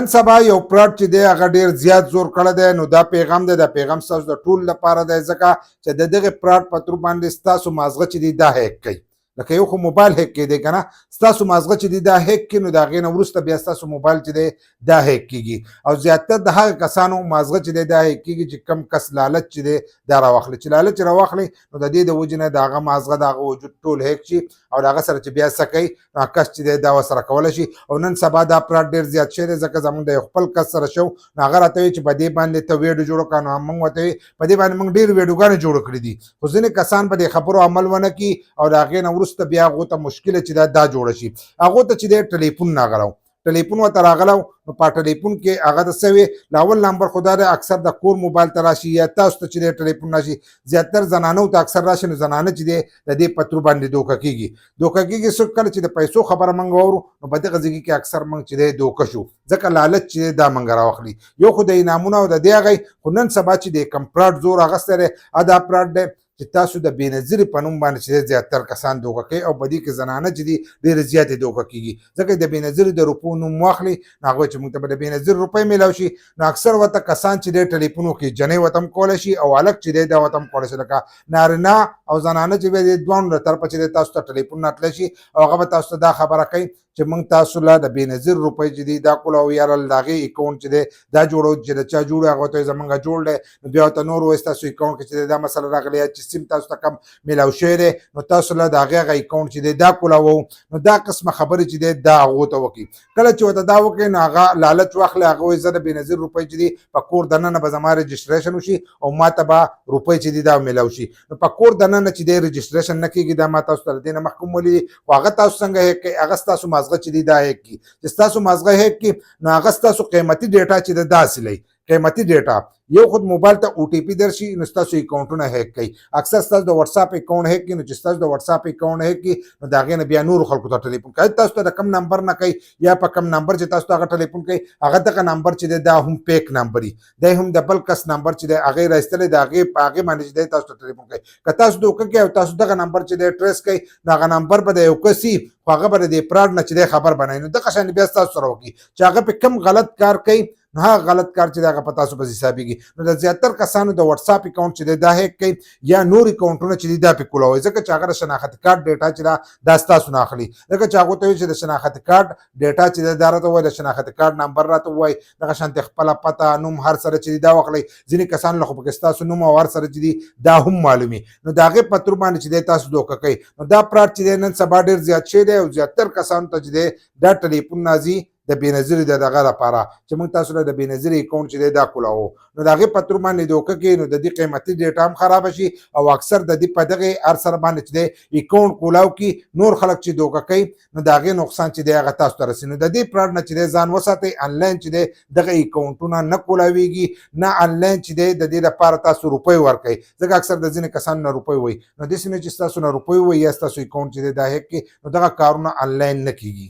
نن سبا یو فراډ چې دی هغه ډیر زیات زور کړی دی، نو دا پیغام دی، دا پیغام ستاسو د ټول لپاره دی، ځکه چې د دغه فراډ په تور باندې ستاسو مازغه چې دی دا هیک کوي. لکه یو خو موبایل هیک کېدی که نه، ستاسو مازغه چې دی دا هیک کړي، نو د هغې نه وروسته بیا ستاسو موبایل چې دی دا هیک کېږي. او زیاتر د هغه کسانو مازغه چې دی دا هیک کېږي چې کم کس لالچ چې دی دا راواخلي، چې لالچ راواخلي نو د دې د وجې نه د هغه مازغه د هغه وجود ټول هیک شي، او د هغه سره چې بیا څه کوي نو کس چې دی دا ورسره کولی شي. او نن سبا دا فراډ ډېر زیات شوی دی، ځکه زموږ د یو خپل کس سره شو، نو هغه راته وایي چې په دې باندې ته ویډیو جوړ کړه. نو موږ ورته وایي په دې باندې موږ ډېر ویډیوګانې جوړ کړي دي، خو ځینې کسان په دې خبرو عمل ونه کړي، او د هغې نه وروسته بیا هغو ته مشکله چې دا جوړه شي. هغو ته چې دی ټلیفون راغلی، ټلیفون ورته راغلی، نو په ټلیفون کې هغه د څه وي، د اول نمبر خو دا دی اکثر د کور موبایل ته راشي، یا تاسو ته چې دی ټلیفون راشي. زیاتر زنانو ته اکثر راشي، نو زنانه چې دی د دې په تور باندې دوکه کېږي. څوک کله چې د پیسو خبره موږ واورو، نو په دغه ځای کې اکثر موږ چې دی دوکه شو، ځکه لالچ چې دی دا موږ راواخلي. یو خو د انعامونه او د دې هغه، خو نن سبا چې دی کوم فراډ زور اخیستی دی، دا فراډ دی چې تاسو د بېنظیرې په نوم باندې چې زیاتر کسان دوکه کوي، او په دې کې زنانه چې دي ډېرې زیاتې دوکه کېږي، ځکه د بېنظیرې د روپو نوم واخلي، نو هغوی چې موږ ته به د بېنظیرې روپۍ میلاو شي، نو اکثر ورته کسان چې دی ټلیفون وکړي، جنۍ ورته هم کولی شي، او هلک چې دی دا ورته هم کولی شي. لکه نارینه او زنانه چې بیا د دواړو له طرفه چې دی تاسو ته ټلیفون راتلی شي، او هغه به تاسو ته دا خبره کوي چې موږ تاسو له د بېنظیرې روپۍ چې دي دا کولو، او یاره د هغې اکاونټ چې دی دا جوړو، چې د چا جوړ هغه ته وایي زموږ جوړ دی. نو بیا ورته نور وایي ستاسو اکاونټ کې چې دی دا مسله راغلې، یا چې سیم تاسو ته کم میلاو شوی دی، نو تاسو له د هغې هغه اکاونټ چې دی دا کولاوو. نو دا قسمه خبرې چې دی دا هغو ته وکړي. کله چې ورته دا وکړي، نو هغه لالچ واخلي، هغه وایي زه د بېنظیرې روپۍ چې دي په کور دننه به زما رجسټریشن وشي، او ما ته به روپۍ چې دي دا میلاو شي. نو په کور دننه چې دی رجسټریشن نه کېږي، دا ما تاسو ته د دې نه مخکې ولیدي، خو هغه تاسو څنګه هیک کوي، هغه ستاسو مازغه چې دي دا هیک کړي. چې ستاسو مازغه هیک کړي، نو هغه ستاسو قیمتي ډیټا چې ده دا حاصلوي. قیمتي ډیټا یو خود موبایل ته او ټي پي درشي، نو ستاسو اکاونټونه هیک کوي. اکثر ستاسو د واتساپ اکاونټ هیک کړي، نو چې ستاسو د واتساپ اکاونټ هیک کړي، نو د هغې نه بیا نورو خلکو ته ټلیفون کوي. تاسو ته د کم نمبر نه کوي، یا په کم نمبر چې تاسو ته هغه ټلیفون کوي، هغه دغه نمبر چې دی دا هم پیک نمبر وي، دی هم د بل کس نمبر چې دی هغې راایستلی، د هغې په هغې باندې چې دی تاسو ته ټلیفون کوي. که تاسو دوکه کوي او تاسو دغه نمبر چې دی ټریس کوي، نو هغه نمبر به د یو کس وي، خو هغه به د دې فراډ نه چې دی خبر بنوي. نو دغه شان بیا ستاسو سره وکړي چې هغه پې کوم غلط کار کوي، نو هغه غلط کار چې دی هغه په تاسو پسې حسابېږي. نو د زیاتر کسانو د واتساپ اکاونټ چې دی دا هیک کوي، یا نور اکاونټونه چې دي دا پې کولوي، ځکه چې هغه د شناختي کارت ډیټا چې دا ستاسو نه اخلي. ځکه چې هغو ته وایي چې د شناختي کارت ډیټا چې دی دا راته ووایي، د شناختي کارت نمبر راته ووایي، دغه شانتې خپله پته، نوم، هر سره چې دی دا واخلئ. ځینې کسانو له خو پکې ستاسو نوم او هر سره چې دي دا هم معلومي، نو د هغې په تور باندې چې دی تاسو دوکه کوئ. نو دا فراډ چې دی نن سبا ډېر زیات شوی دی، او زیاتر کسانو ته چې دی دا ټلیفون راځي د بېنظیرې د دغه لپاره چې موږ تاسو له د بېنظیرې اکاونټ چې دی دا کولاوو. نو د هغې په تور باندې دوکه کوي، نو د دې قیمتي ډیټا هم خرابه شي، او اکثر د دې په دغې هر سره باندې چې دی اکاونټ کولاو کړي. نور خلک چې دوکه کوي، نو د هغې نقصان چې دی هغه تاسو ته رسي. نو د دې فراډ نه چې دی ځان وساتئ. آنلاین چې دی دغه اکاونټونه نه کولاویږي، نه آنلاین چې دی د دې لپاره تاسو روپۍ ورکوئ، ځکه اکثر د ځینې کسانو نه روپۍ وایي. نو داسې نه چې ستاسو نه روپۍ وایي یا ستاسو اکاونټ چې دی دا هیک کړي، نو دغه کارونه آنلاین نه کېږي.